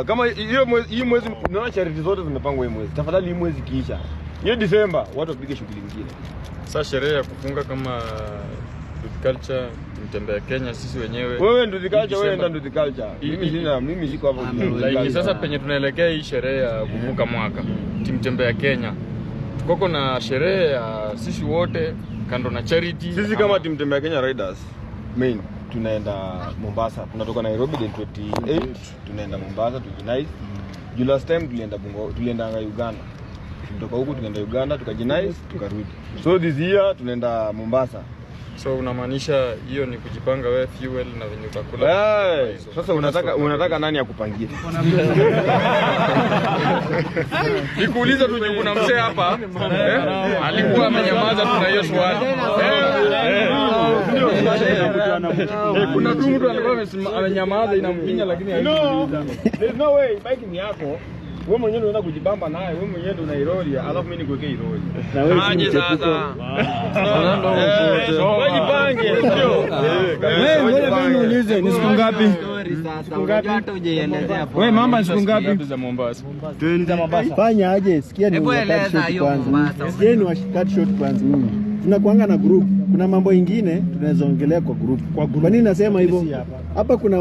Kama hii mwezi unaona charity zote zimepangwa hii mwezi. Tafadhali hii mwezi kiisha. Hiyo Disemba watu wapige shughuli nyingine. Sasa sherehe ya kufunga kama Youth Culture Mtembea Kenya sisi wenyewe. Wewe ndio Youth Culture, wewe ndio Youth Culture. Mimi siko hapo. Like sasa penye tunaelekea hii sherehe ya kuvuka mwaka. Mtembea Kenya. Tuko na sherehe ya sisi wote kando na charity. Sisi kama Mtembea Kenya Riders main tunaenda Mombasa. Tunatoka Nairobi the 28 tunaenda Mombasa tujinais. Last time tulienda Uganda. Kutoka huko tukaenda Uganda tukajinais tukarudi. So this year tunaenda Mombasa. So unamaanisha hiyo ni kujipanga wewe fuel na venye utakula. Sasa unataka nani akupangie? Nikuuliza tu kuna mzee hapa alikuwa amenyamaza tuna hiyo swali. Kuna mtu alikuwa amenyamaza inampinya lakini haijuliza. There's no way bike ni yako. Wewe mwenyewe unaenda kujibamba naye, wewe mwenyewe ndio unairoli, alafu mimi nikuwekee iroli. Na wewe aje sasa. Wewe jipange, sio? Wewe niulize ni siku ngapi? Siku ngapi hata hujaelezea hapo. Wewe mama siku ngapi za Mombasa? Twende Mombasa. Fanya aje, sikia ni wakati kwanza. Sikia ni wakati short kwanza. Tunakuanga na group. Kuna mambo mengine tunaweza ongelea kwa group. Kwa nini nasema hivyo? Hapa kuna